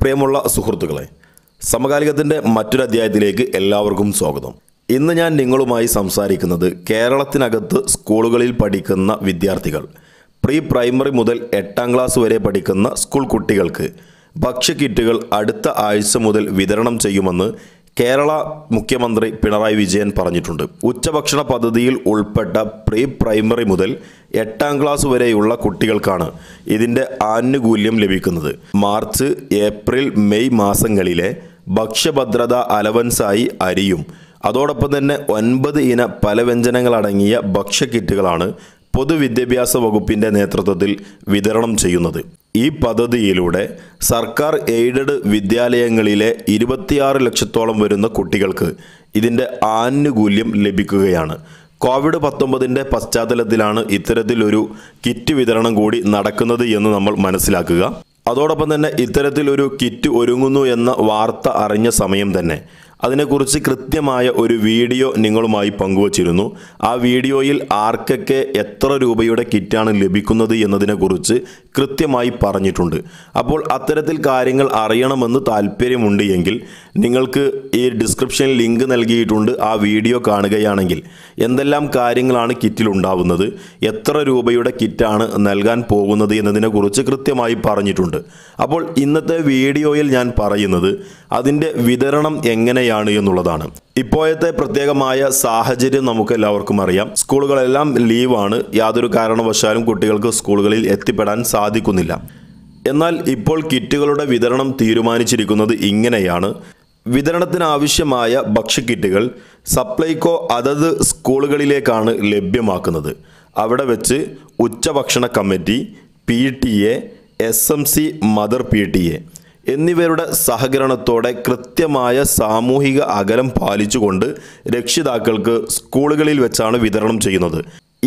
പ്രിയമുള്ള സുഹൃത്തുക്കളെ, സമകാലികത്തിൻ്റെ മറ്റൊരു അധ്യായത്തിലേക്ക് എല്ലാവർക്കും സ്വാഗതം. ഇന്ന് ഞാൻ നിങ്ങളുമായി സംസാരിക്കുന്നത് കേരളത്തിനകത്ത് സ്കൂളുകളിൽ പഠിക്കുന്ന വിദ്യാർത്ഥികൾ, പ്രീ പ്രൈമറി മുതൽ 8ാം ക്ലാസ് വരെ പഠിക്കുന്ന സ്കൂൾ കുട്ടികൾക്ക് ഭക്ഷ്യക്കിറ്റുകൾ അടുത്ത ആഴ്ച മുതൽ വിതരണം ചെയ്യുമെന്ന് കേരള മുഖ്യമന്ത്രി പിണറായി വിജയൻ പറഞ്ഞിട്ടുണ്ട്. ഉച്ചഭക്ഷണ പദ്ധതിയിൽ ഉൾപ്പെട്ട പ്രീ പ്രൈമറി മുതൽ 8ാം ക്ലാസ് വരെയുള്ള കുട്ടികൾക്കാണ് ഇതിൻ്റെ ആനുകൂല്യം ലഭിക്കുന്നത്. മാർച്ച്, ഏപ്രിൽ, മെയ് മാസങ്ങളിലെ ഭക്ഷ്യഭദ്രത അലവൻസായി അരിയും അതോടൊപ്പം തന്നെ 9 ഇന പലവ്യഞ്ജനങ്ങളടങ്ങിയ ഭക്ഷ്യക്കിറ്റുകളാണ് പൊതുവിദ്യാഭ്യാസ വകുപ്പിൻ്റെ നേതൃത്വത്തിൽ വിതരണം ചെയ്യുന്നത്. ഈ പദ്ധതിയിലൂടെ സർക്കാർ എയ്ഡഡ് വിദ്യാലയങ്ങളിലെ 26 ലക്ഷത്തോളം വരുന്ന കുട്ടികൾക്ക് ഇതിൻ്റെ ആനുകൂല്യം ലഭിക്കുകയാണ്. കോവിഡ്-19 പശ്ചാത്തലത്തിലാണ് ഇത്തരത്തിലൊരു കിറ്റ് വിതരണം കൂടി നടക്കുന്നത് എന്ന് നമ്മൾ മനസ്സിലാക്കുക. അതോടൊപ്പം തന്നെ ഇത്തരത്തിലൊരു കിറ്റ് ഒരുങ്ങുന്നു എന്ന വാർത്ത അറിഞ്ഞ സമയം തന്നെ അതിനെക്കുറിച്ച് കൃത്യമായ ഒരു വീഡിയോ നിങ്ങളുമായി പങ്കുവച്ചിരുന്നു. ആ വീഡിയോയിൽ ആർക്കൊക്കെ എത്ര രൂപയുടെ കിറ്റാണ് ലഭിക്കുന്നത് എന്നതിനെക്കുറിച്ച് കൃത്യമായി പറഞ്ഞിട്ടുണ്ട്. അപ്പോൾ അത്തരത്തിൽ കാര്യങ്ങൾ അറിയണമെന്ന് താല്പര്യമുണ്ട് എങ്കിൽ നിങ്ങൾക്ക് ഈ ഡിസ്ക്രിപ്ഷനിൽ ലിങ്ക് നൽകിയിട്ടുണ്ട്. ആ വീഡിയോ കാണുകയാണെങ്കിൽ എന്തെല്ലാം കാര്യങ്ങളാണ് കിറ്റിലുണ്ടാവുന്നത്, എത്ര രൂപയുടെ കിറ്റാണ് നൽകാൻ പോകുന്നത് എന്നതിനെക്കുറിച്ച് കൃത്യമായി പറഞ്ഞിട്ടുണ്ട്. അപ്പോൾ ഇന്നത്തെ വീഡിയോയിൽ ഞാൻ പറയുന്നത് അതിൻ്റെ വിതരണം എങ്ങനെയാണ് എന്നുള്ളതാണ്. ഇപ്പോഴത്തെ പ്രത്യേകമായ സാഹചര്യം നമുക്ക് എല്ലാവർക്കും അറിയാം. സ്കൂളുകളെല്ലാം ലീവാണ്. യാതൊരു കാരണവശാലും കുട്ടികൾക്ക് സ്കൂളുകളിൽ എത്തിപ്പെടാൻ സാധിക്കുന്നില്ല. എന്നാൽ ഇപ്പോൾ കിറ്റുകളുടെ വിതരണം തീരുമാനിച്ചിരിക്കുന്നത് ഇങ്ങനെയാണ്. വിതരണത്തിനാവശ്യമായ ഭക്ഷ്യക്കിറ്റുകൾ സപ്ലൈകോ അതത് സ്കൂളുകളിലേക്കാണ് ലഭ്യമാക്കുന്നത്. അവിടെ വെച്ച് ഉച്ചഭക്ഷണ committee, PTA, SMC, mother PTA എന്നിവരുടെ സഹകരണത്തോടെ കൃത്യമായ സാമൂഹിക അകലം പാലിച്ചുകൊണ്ട് രക്ഷിതാക്കൾക്ക് സ്കൂളുകളിൽ വെച്ചാണ് വിതരണം ചെയ്യുന്നത്.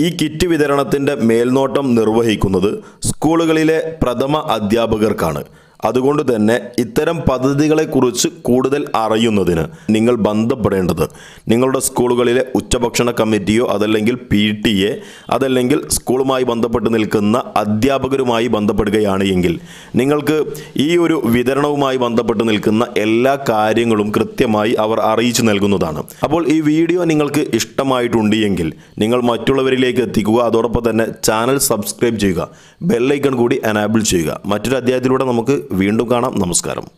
ഈ കിറ്റ് വിതരണത്തിൻ്റെ മേൽനോട്ടം നിർവഹിക്കുന്നത് സ്കൂളുകളിലെ പ്രഥമ അധ്യാപകർക്കാണ്. അതുകൊണ്ട് തന്നെ ഇത്തരം പദ്ധതികളെക്കുറിച്ച് കൂടുതൽ അറിയുന്നതിന് നിങ്ങൾ ബന്ധപ്പെടേണ്ടത് നിങ്ങളുടെ സ്കൂളുകളിലെ ഉച്ചഭക്ഷണ കമ്മിറ്റിയോ അതല്ലെങ്കിൽ PTA അതല്ലെങ്കിൽ സ്കൂളുമായി ബന്ധപ്പെട്ട് നിൽക്കുന്ന അധ്യാപകരുമായി ബന്ധപ്പെടുകയാണ് എങ്കിൽ നിങ്ങൾക്ക് ഈ ഒരു വിതരണവുമായി ബന്ധപ്പെട്ട് നിൽക്കുന്ന എല്ലാ കാര്യങ്ങളും കൃത്യമായി അവർ അറിയിച്ചു നൽകുന്നതാണ്. അപ്പോൾ ഈ വീഡിയോ നിങ്ങൾക്ക് ഇഷ്ടമായിട്ടുണ്ട് എങ്കിൽ നിങ്ങൾ മറ്റുള്ളവരിലേക്ക് എത്തിക്കുക. അതോടൊപ്പം തന്നെ ചാനൽ സബ്സ്ക്രൈബ് ചെയ്യുക, ബെല്ലൈക്കൺ കൂടി എനാബിൾ ചെയ്യുക. മറ്റൊരു അധ്യായത്തിലൂടെ നമുക്ക് വീണ്ടും കാണാം. നമസ്കാരം.